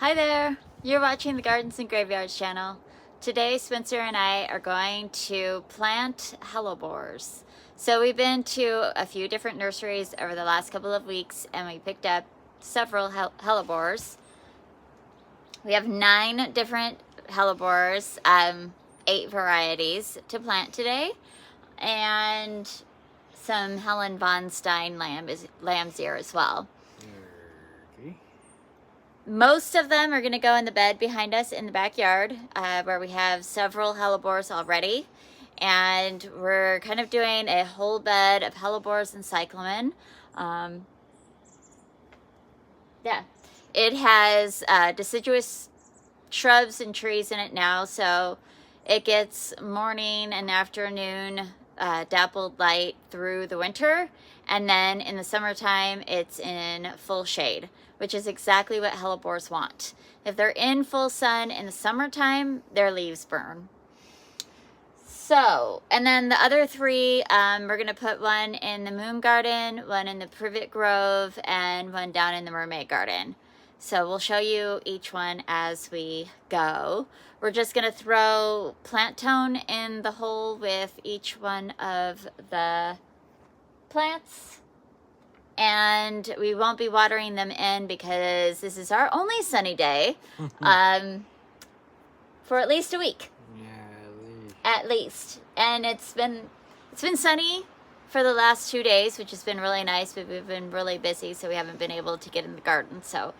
Hi there! You're watching the Gardens and Graveyards channel. Today Spencer and I are going to plant hellebores. So we've been to a few different nurseries over the last couple of weeks and we picked up several hellebores. We have 9 different hellebores, 8 varieties to plant today, and some Helen von Stein lamb's ear as well. Okay. Most of them are going to go in the bed behind us in the backyard, where we have several hellebores already. And we're kind of doing a whole bed of hellebores and cyclamen. Yeah, it has deciduous shrubs and trees in it now, so it gets morning and afternoon dappled light through the winter, and then in the summertime it's in full shade, which is exactly what hellebores want. If they're in full sun in the summertime, their leaves burn. So, and then the other 3, we're going to put one in the Moon Garden, one in the Privet Grove, and one down in the Mermaid Garden. So we'll show you each one as we go. We're just going to throw plant tone in the hole with each one of the plants. And we won't be watering them in because this is our only sunny day for at least a week. At least. And it's been sunny for the last 2 days, which has been really nice, but we've been really busy, so we haven't been able to get in the garden. So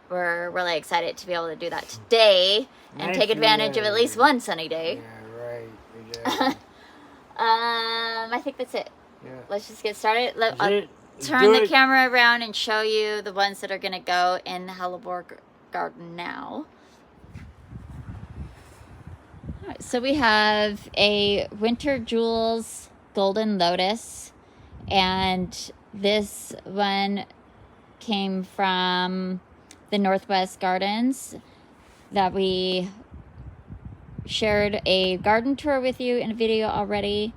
we're really excited to be able to do that today and take advantage of at least one sunny day. Yeah, right. Exactly. I think that's it. Yeah. Let's just get started. I'll turn the camera around and show you the ones that are going to go in the hellebore garden now. So we have a Winter Jewels Golden Lotus, and this one came from the Northwest Gardens that we shared a garden tour with you in a video already,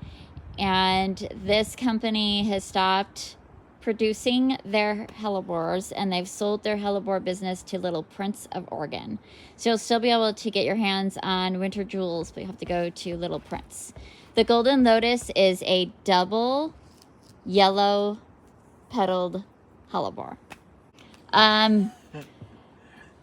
and this company has stopped producing their hellebores and they've sold their hellebore business to Little Prince of Oregon. So you'll still be able to get your hands on Winter Jewels, but you have to go to Little Prince. The Golden Lotus is a double yellow petaled hellebore.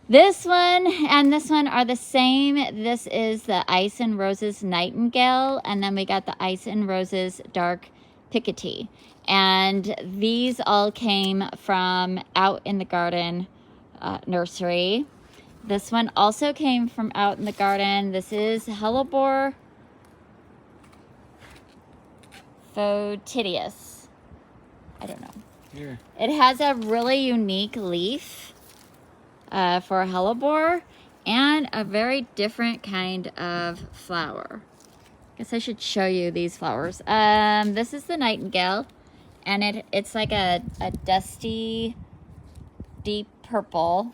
This one and this one are the same. This is the Ice and Roses Nightingale, and then we got the Ice and Roses Dark Picotee. And these all came from Out in the Garden nursery. This one also came from Out in the Garden. This is Hellebore Fotidius. I don't know. Here. It has a really unique leaf for a hellebore and a very different kind of flower. I guess I should show you these flowers. This is the Nightingale. And it's like a dusty, deep purple.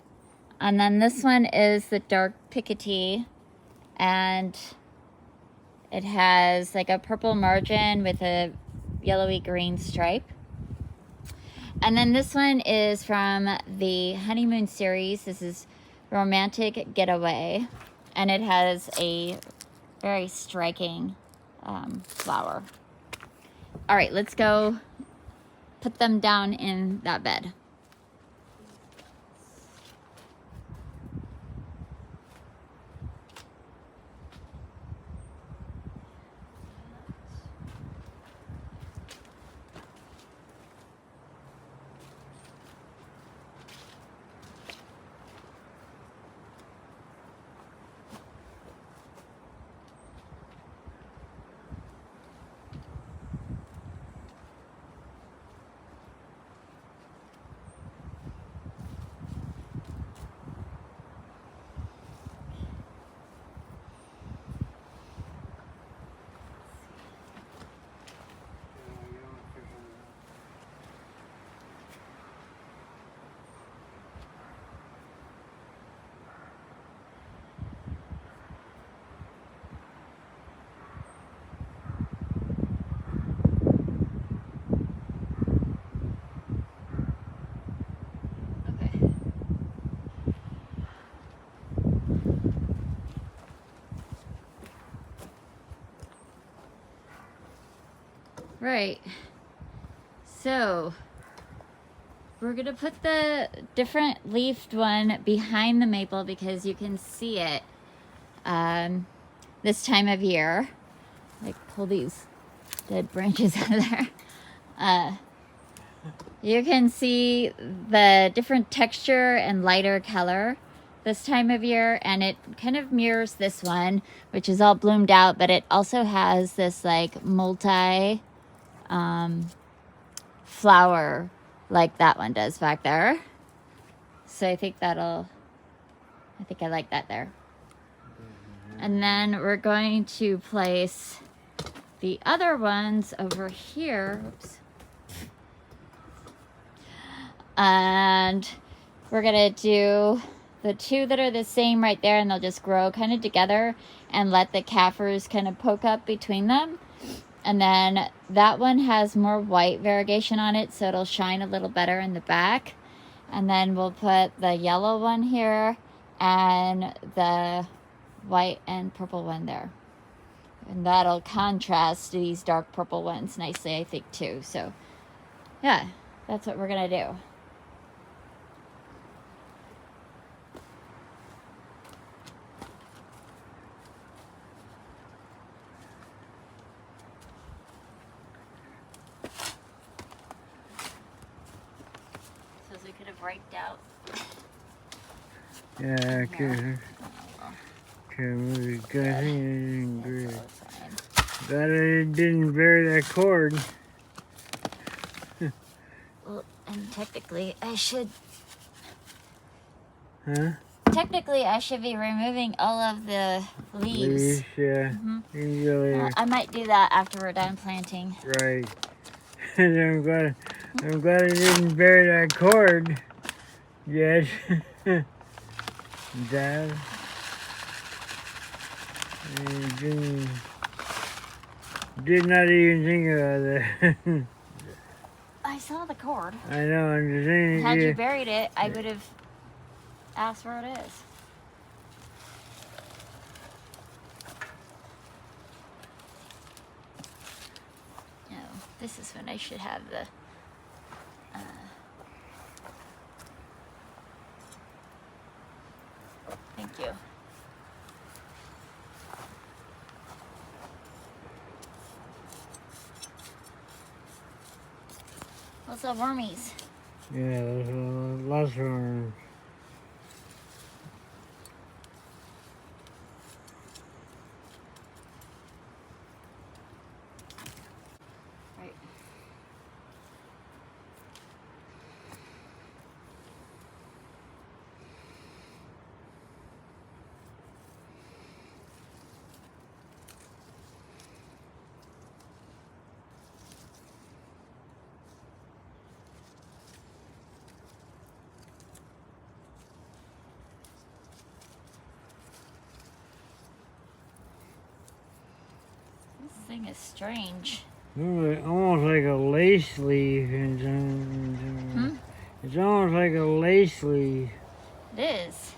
And then this one is the Dark Picotee. And it has like a purple margin with a yellowy green stripe. And then this one is from the Honeymoon series. This is Romantic Getaway. And it has a very striking flower. All right, let's go put them down in that bed. Right. So we're gonna put the different leafed one behind the maple because you can see it this time of year. Like, pull these dead branches out of there. You can see the different texture and lighter color this time of year, and it kind of mirrors this one, which is all bloomed out, but it also has this like multi flower like that one does back there. So I think I like that there. And then we're going to place the other ones over here. Oops. And we're gonna do the two that are the same right there, and they'll just grow kind of together and let the Kafirs kind of poke up between them. And then that one has more white variegation on it, so it'll shine a little better in the back. And then we'll put the yellow one here and the white and purple one there. And that'll contrast these dark purple ones nicely, I think, too. So, yeah, that's what we're gonna do. We could have raked out. Yeah, okay. We got it. Glad I didn't bury that cord. Well, and technically I should... Huh? Technically I should be removing all of the leaves. Yeah. Well, I might do that after we're done planting. Right. I'm glad I didn't bury that cord. Yes. Dad. Did not even think about that. I saw the cord. I know, I'm just saying. Had you buried it, I would have asked where it is. No, this is when I should have the... Thank you. What's up, wormies? Yeah, there's lots of worms. Right. This thing is strange. Almost like a lace leaf. It's almost like a lace leaf. It is.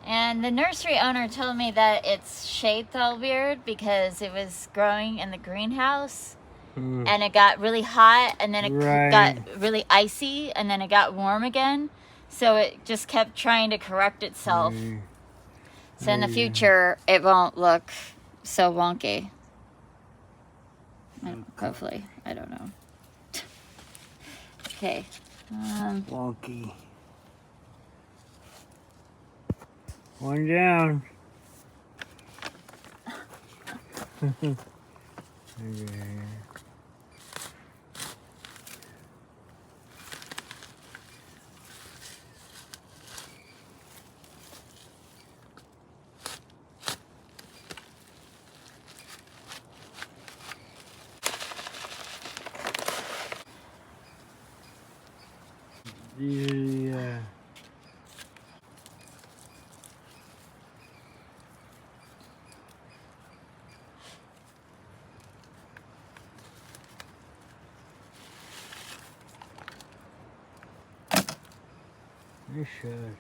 And the nursery owner told me that it's shaped all weird because it was growing in the greenhouse and it got really hot and then it got really icy and then it got warm again. So it just kept trying to correct itself. So in the future, it won't look so wonky. Hopefully. I don't know. Okay. Wonky. One down. Okay. Yeah. You should.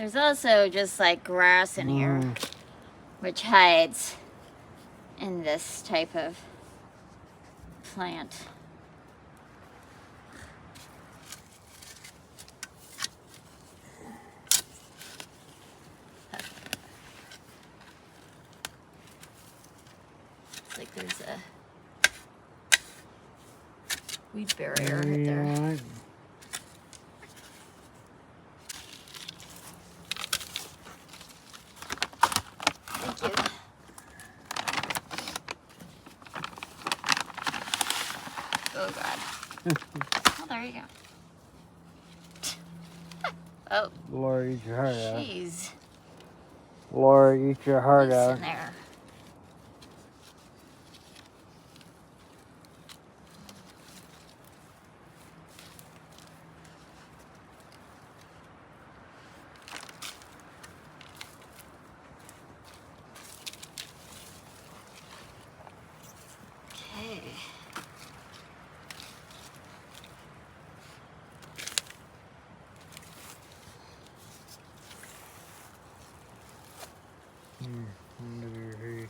There's also just like grass in here, which hides in this type of plant. It's like there's a weed barrier right there. Right. Thank you. Oh God. Oh, there you go. Oh. Laura, eat your heart out. Jeez. Laura, eat your heart Who's out. in there? Okay. Look at your face.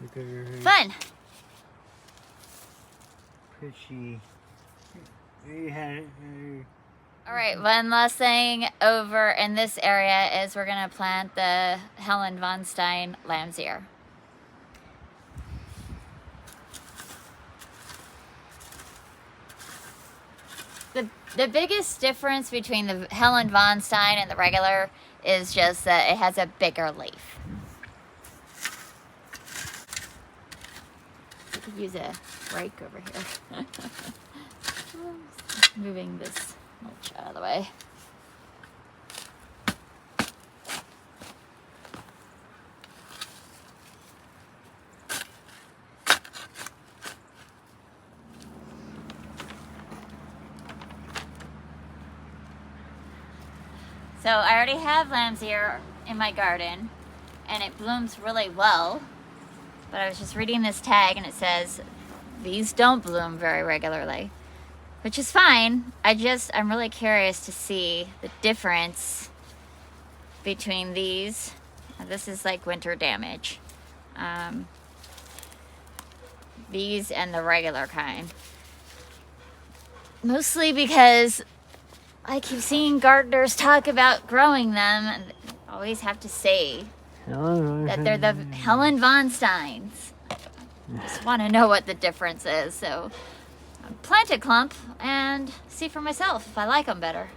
Look at your face. Fun. Fishy. You had it. All right, one last thing over in this area is we're gonna plant the Helen von Stein lamb's ear. The biggest difference between the Helen von Stein and the regular is just that it has a bigger leaf. I could use a rake over here. Moving this mulch out of the way. So I already have lamb's ear in my garden and it blooms really well, but I was just reading this tag and it says these don't bloom very regularly, which is fine. I'm really curious to see the difference between these. This is like winter damage. These and the regular kind. Mostly because I keep seeing gardeners talk about growing them and always have to say that they're the Helen von Steins. I just want to know what the difference is, so I'll plant a clump and see for myself if I like them better.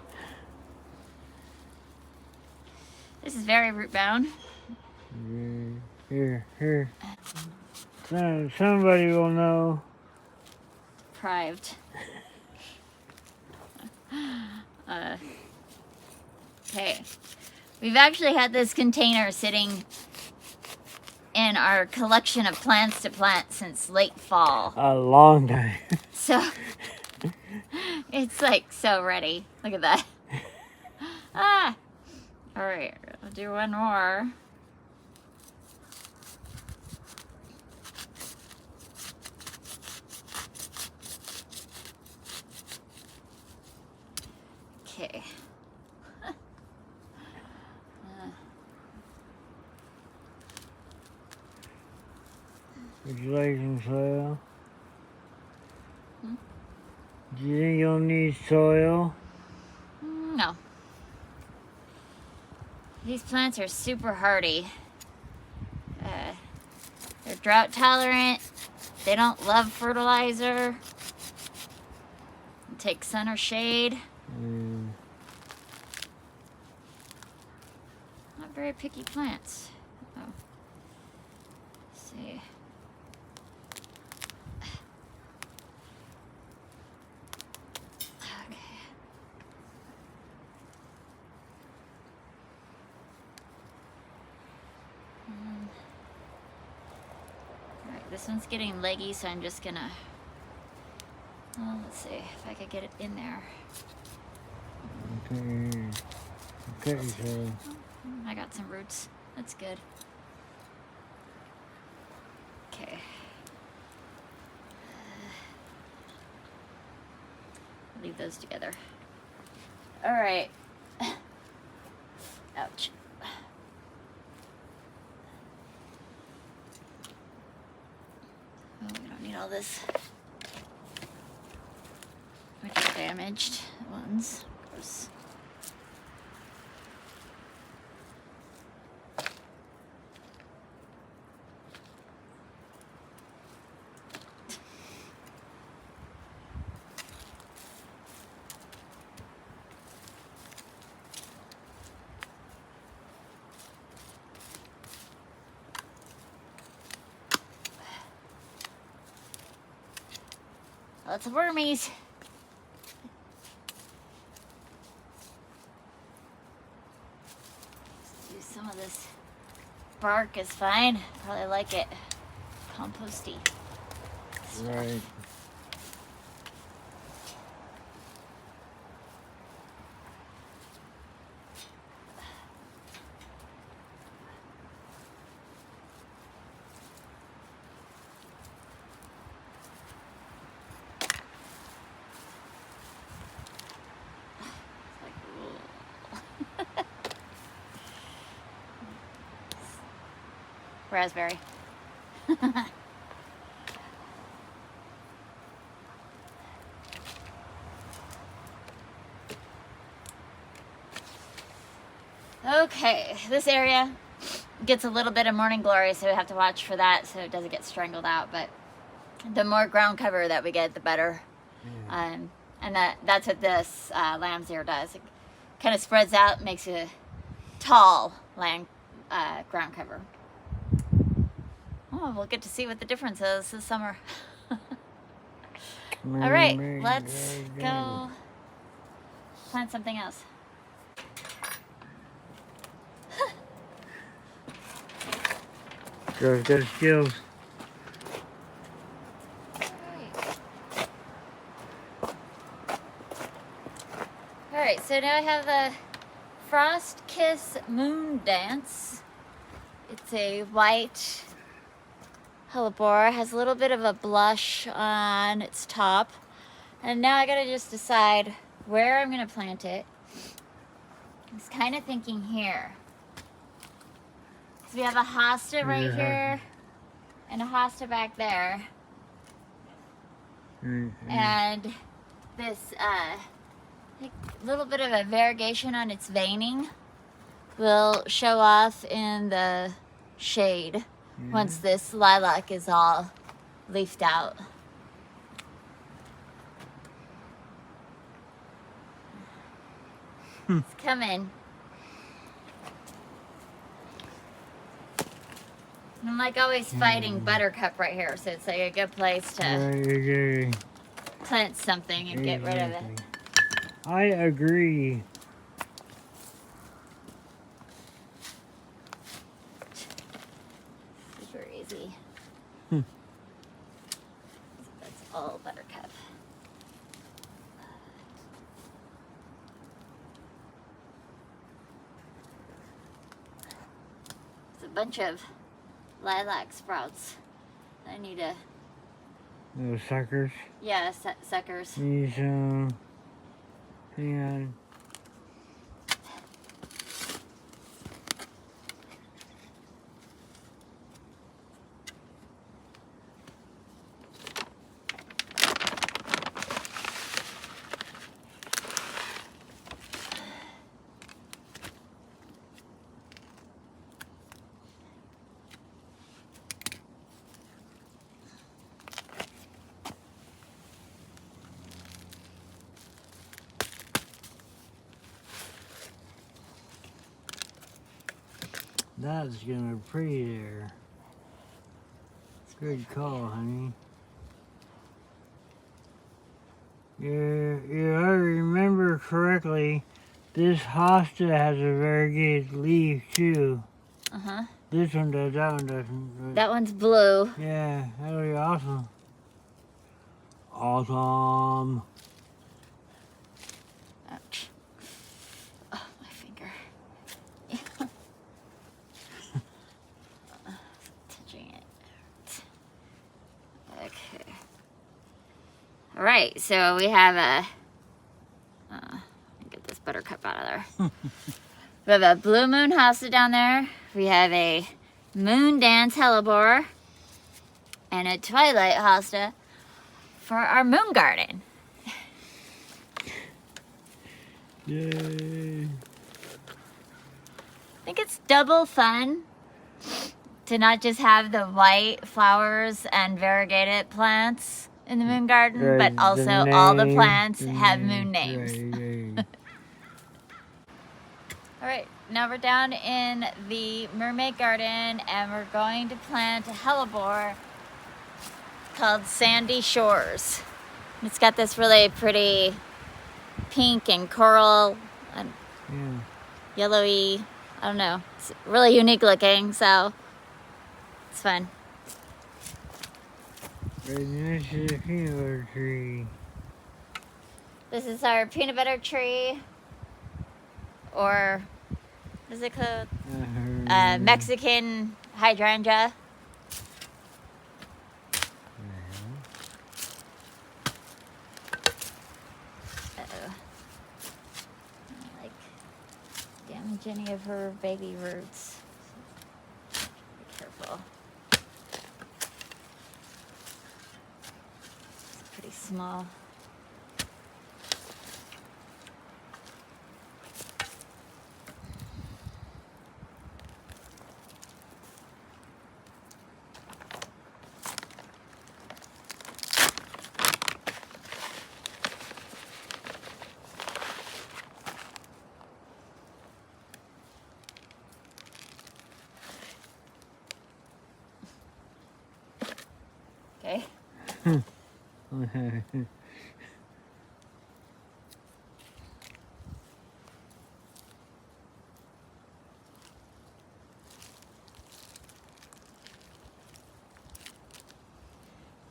This is very root bound. Here. Somebody will know. Deprived. Okay. We've actually had this container sitting in our collection of plants to plant since late fall. A long time. So, it's like so ready. Look at that. Ah! Alright, I'll do one more. Okay. Would you like some soil? Hmm? Do you think you'll need soil? No. These plants are super hardy. They're drought tolerant. They don't love fertilizer. Take sun or shade. Not very picky plants. Oh. Let's see. Okay. Alright, this one's getting leggy, so I'm just gonna... Well, let's see if I could get it in there. Okay, so... I got some roots. That's good. Okay. Leave those together. All right. Ouch. Oh, we don't need all this. Which are damaged ones. Gross. Lots of wormies. Let's use some of this bark is fine. Probably like it. Composty. Right. Raspberry. Okay, this area gets a little bit of morning glory, so we have to watch for that so it doesn't get strangled out. But the more ground cover that we get, the better. Yeah. And that's what this lamb's ear does. It kind of spreads out, makes a tall ground cover. Oh, we'll get to see what the difference is this summer. All right, let's go plant something else. Girls got skills. All right, so now I have the Frost Kiss Moon Dance. It's a white hellebore, has a little bit of a blush on its top. And now I gotta just decide where I'm gonna plant it. I was kind of thinking here. So we have a hosta right here and a hosta back there. And this little bit of a variegation on its veining will show off in the shade once this lilac is all leafed out. It's coming. I'm like always fighting buttercup right here, so it's like a good place to plant something and get rid of it. I agree. Super easy. That's all buttercup. It's a bunch of lilac sprouts. I need to... Those suckers. Yeah, suckers. Need some. Hang on. That's gonna be pretty there. Good call, honey. If I remember correctly, this hosta has a variegated leaf too. Uh-huh. This one does, that one doesn't. That one's blue. Yeah, that'll be awesome. Awesome. Ouch. Oh, my finger. Touching it. Okay. All right, so we have a... get this buttercup out of there. We have a blue moon hosta down there. We have a moon dance hellebore and a twilight hosta for our moon garden. Yay. I think it's double fun to not just have the white flowers and variegated plants in the moon garden, but also all the plants have moon names. All right, now we're down in the mermaid garden and we're going to plant a hellebore called Sandy Shores. It's got this really pretty pink and coral and yellowy, I don't know, it's really unique looking, so it's fun. Right next to the peanut butter tree. This is our peanut butter tree, or what is it called? Mexican hydrangea. Uh-oh. I don't like damage any of her baby roots. Be careful. It's pretty small. Okay.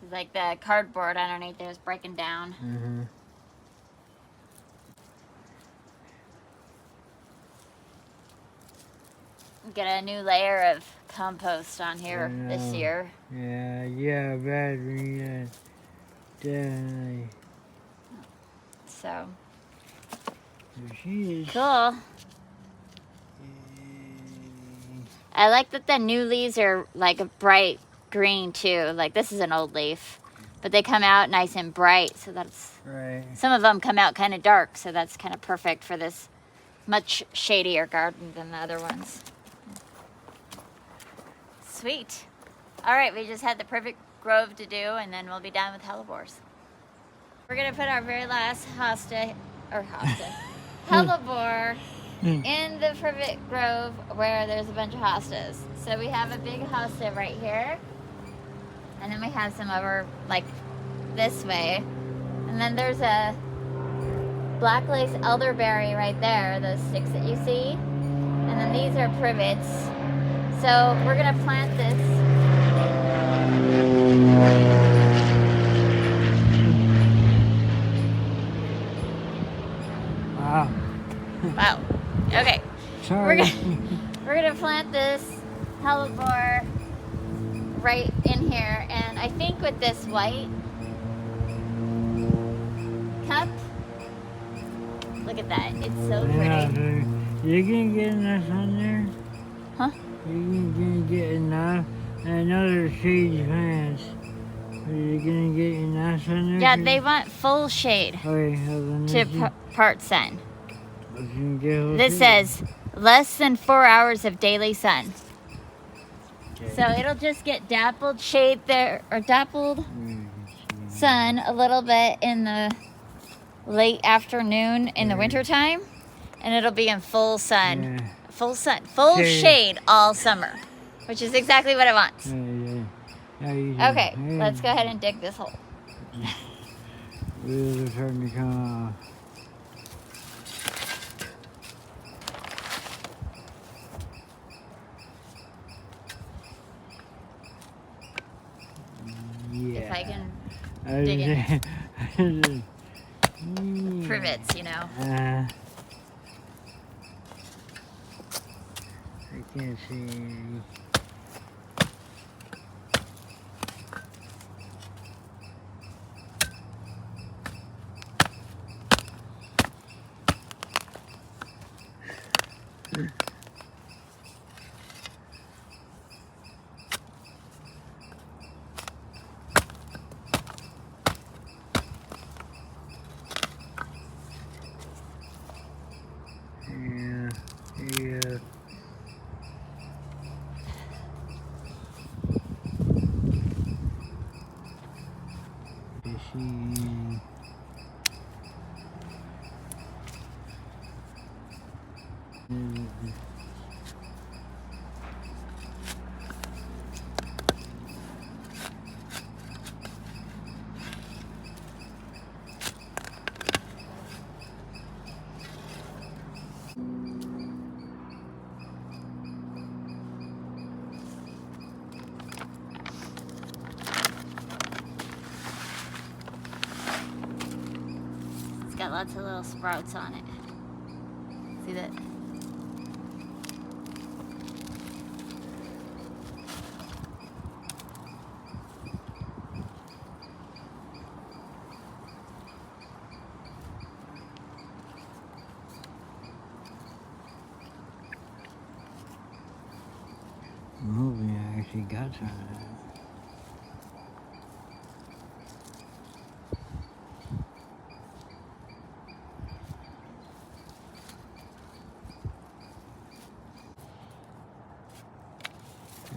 It's like the cardboard underneath there is breaking down. Get a new layer of compost on here this year. Yeah, battery, definitely. So, There she is. cool. I like that the new leaves are like a bright green too. Like this is an old leaf, but they come out nice and bright. So that's, Right. some of them come out kind of dark. So that's kind of perfect for this much shadier garden than the other ones. Sweet. All right, we just had the perfect grove to do and then we'll be done with hellebores. We're gonna put our very last hellebore in the privet grove where there's a bunch of hostas. So we have a big hosta right here, and then we have some over like this way, and then there's a black lace elderberry right there, those sticks that you see, and then these are privets. So we're gonna plant this. Wow. Wow. Okay. Sorry. We're gonna plant this hellebore right in here, and I think with this white cup, look at that, it's so pretty. You can get enough on there? Huh? You can get enough? I know there's shady plants. Are you gonna get enough on there? Yeah, they want full shade Okay, hold on. to part sun. This This says less than 4 hours of daily sun. So it'll just get dappled shade there, or dappled sun a little bit in the late afternoon in the winter time, and it'll be in full sun, full shade all summer, which is exactly what I want. Okay, let's go ahead and dig this hole. Wheels are starting to come off. If I can dig in privets, you know. I can't see any. It's got lots of little sprouts on it. See that? I'm hoping I actually got some of that.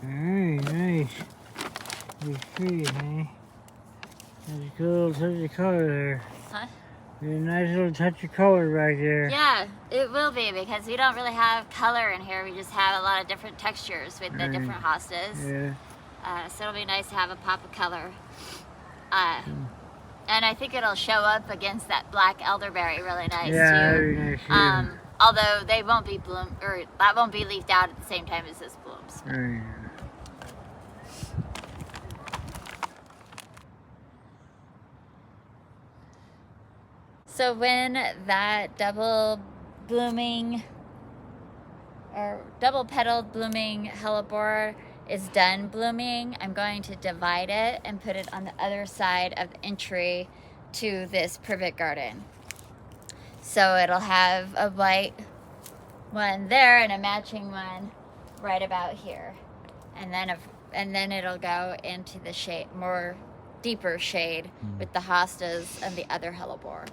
Alright, nice. It's pretty, hey? That's a cool touch of color there. Huh? There's a nice little touch of color back there. Yeah, it will be because we don't really have color in here. We just have a lot of different textures with the different hostas. Yeah. So it'll be nice to have a pop of color. And I think it'll show up against that black elderberry really nice Yeah, too. very nice. Yeah. Although they won't be that won't be leafed out at the same time as this blooms. Right. So when that double petaled blooming hellebore is done blooming, I'm going to divide it and put it on the other side of the entry to this privet garden. So it'll have a white one there and a matching one right about here. And then it'll go into the shade, more deeper shade with the hostas and the other hellebore.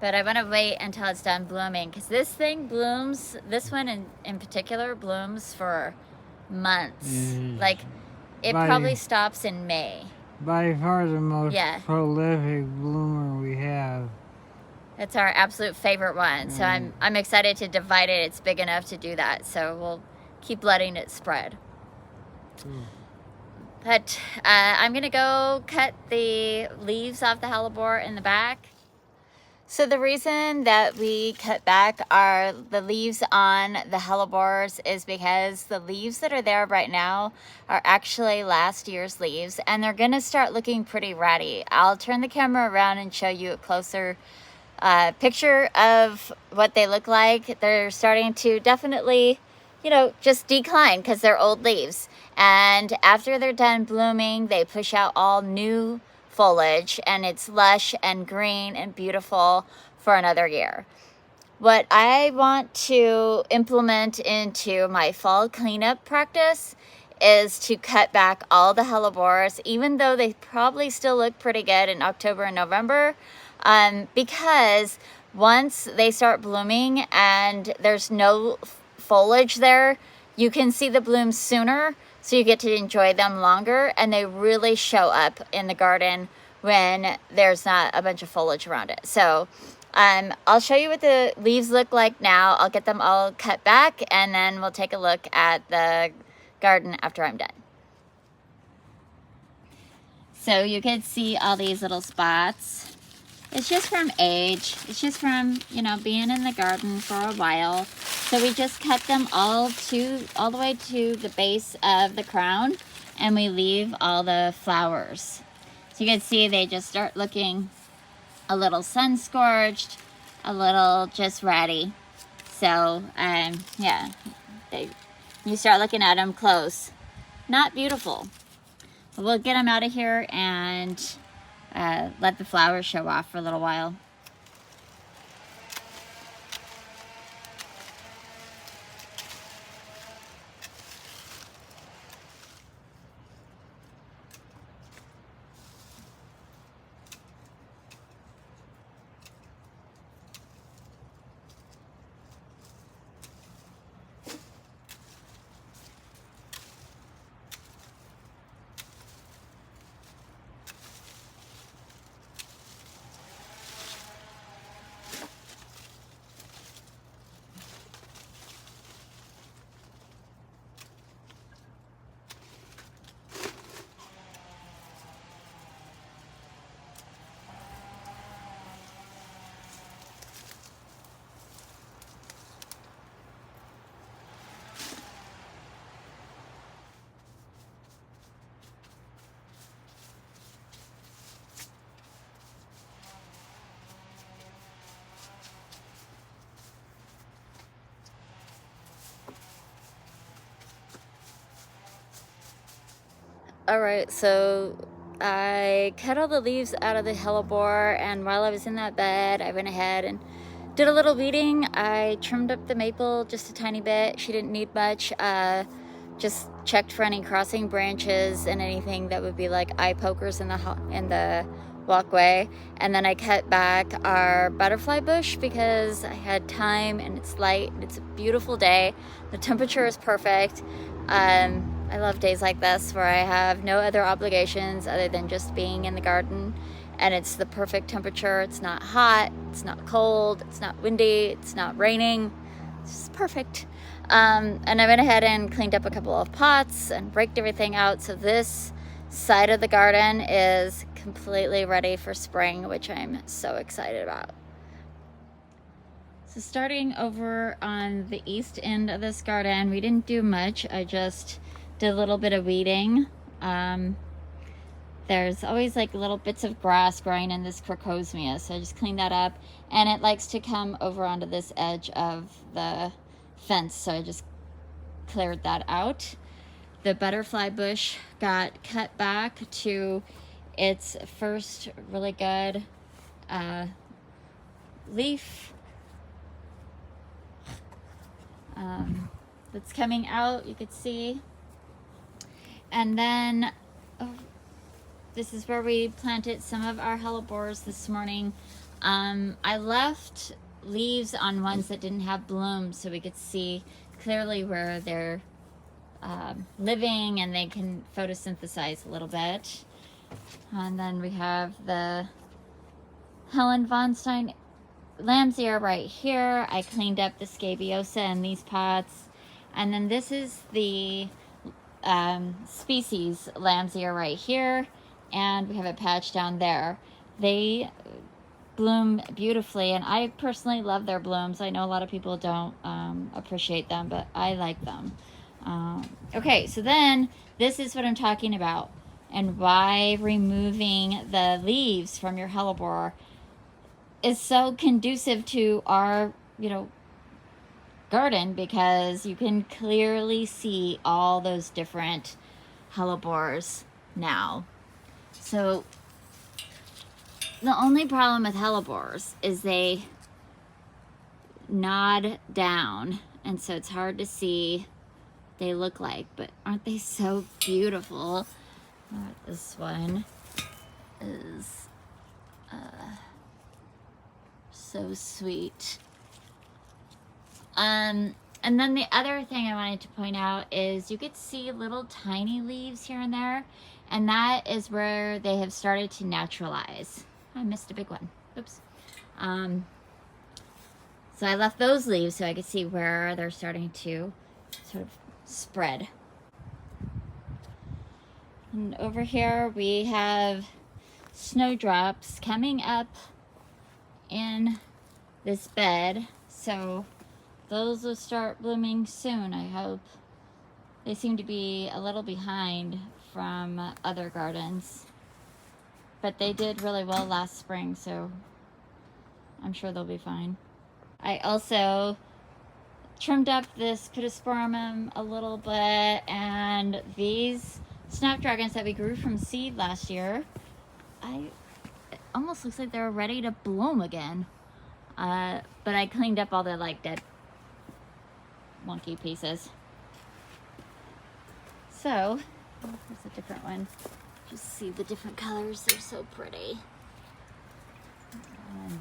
But I want to wait until it's done blooming because this thing blooms, this one in particular blooms for months. Like it probably stops in May. By far the most prolific bloomer we have. It's our absolute favorite one. So I'm excited to divide it. It's big enough to do that. So we'll keep letting it spread. But I'm going to go cut the leaves off the hellebore in the back. So the reason that we cut back the leaves on the hellebores is because the leaves that are there right now are actually last year's leaves and they're going to start looking pretty ratty. I'll turn the camera around and show you a closer picture of what they look like. They're starting to definitely, you know, just decline because they're old leaves. And after they're done blooming, they push out all new foliage and it's lush and green and beautiful for another year. What I want to implement into my fall cleanup practice is to cut back all the hellebores, even though they probably still look pretty good in October and November, because once they start blooming and there's no foliage there, you can see the blooms sooner, so you get to enjoy them longer, and they really show up in the garden when there's not a bunch of foliage around it. So I'll show you what the leaves look like now. I'll get them all cut back, and then we'll take a look at the garden after I'm done. So you can see all these little spots. It's just from age. It's just from, you know, being in the garden for a while. So we just cut them all the way to the base of the crown, and we leave all the flowers. So you can see they just start looking a little sun-scorched, a little just ratty. So, yeah, you start looking at them close. Not beautiful. But we'll get them out of here and let the flowers show off for a little while. Alright, so I cut all the leaves out of the hellebore, and while I was in that bed, I went ahead and did a little weeding. I trimmed up the maple just a tiny bit. She didn't need much. Just checked for any crossing branches and anything that would be like eye pokers in the walkway. And then I cut back our butterfly bush because I had time and it's light and it's a beautiful day. The temperature is perfect. I love days like this where I have no other obligations other than just being in the garden, and it's the perfect temperature. It's not hot, it's not cold, it's not windy, it's not raining. It's just perfect. And I went ahead and cleaned up a couple of pots and raked everything out, so this side of the garden is completely ready for spring, which I'm so excited about. So starting over on the east end of this garden, we didn't do much. I just did a little bit of weeding. There's always like little bits of grass growing in this crocosmia, so I just cleaned that up, and it likes to come over onto this edge of the fence, so I just cleared that out. The butterfly bush got cut back to its first really good leaf that's coming out, you could see. And then this is where we planted some of our hellebores this morning. I left leaves on ones that didn't have blooms so we could see clearly where they're living and they can photosynthesize a little bit. And then we have the Helen von Stein lamb's ear right here. I cleaned up the scabiosa in these pots. And then this is the species lamb's ear right here, and we have a patch down there. They bloom beautifully, and I personally love their blooms. I know a lot of people don't appreciate them, but I like them. Okay, so then this is what I'm talking about, and why removing the leaves from your hellebore is so conducive to our, garden, because you can clearly see all those different hellebores now. So the only problem with hellebores is they nod down, and so it's hard to see what they look like, but aren't they so beautiful? This one is so sweet. And then the other thing I wanted to point out is you could see little tiny leaves here and there, and that is where they have started to naturalize. I missed a big one. Oops. So I left those leaves so I could see where they're starting to sort of spread. And over here we have snowdrops coming up in this bed, so those will start blooming soon, I hope. They seem to be a little behind from other gardens, but they did really well last spring, so I'm sure they'll be fine. I also trimmed up this Pittosporum a little bit, and these snapdragons that we grew from seed last year, it almost looks like they're ready to bloom again. But I cleaned up all the dead wonky pieces. So, here's a different one. Just see the different colors, they're so pretty. And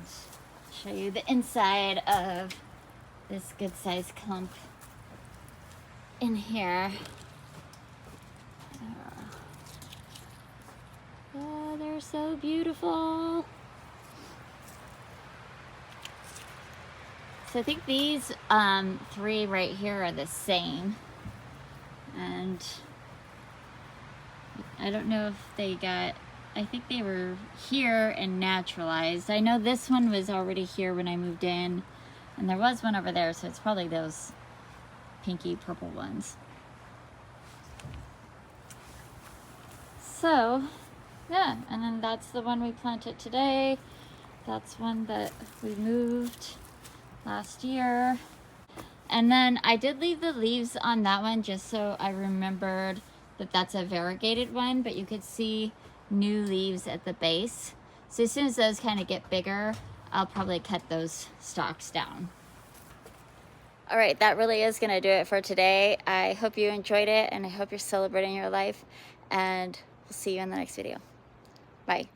show you the inside of this good sized clump in here. Oh, they're so beautiful. So I think these three right here are the same, and I don't know if they got, I think they were here and naturalized. I know this one was already here when I moved in, and there was one over there, so it's probably those pinky purple ones. So yeah, and then that's the one we planted today. That's one that we moved last year. And then I did leave the leaves on that one just so I remembered that that's a variegated one, but you could see new leaves at the base. So as soon as those kind of get bigger, I'll probably cut those stalks down. All right, that really is gonna do it for today. I hope you enjoyed it, and I hope you're celebrating your life, and we'll see you in the next video. Bye.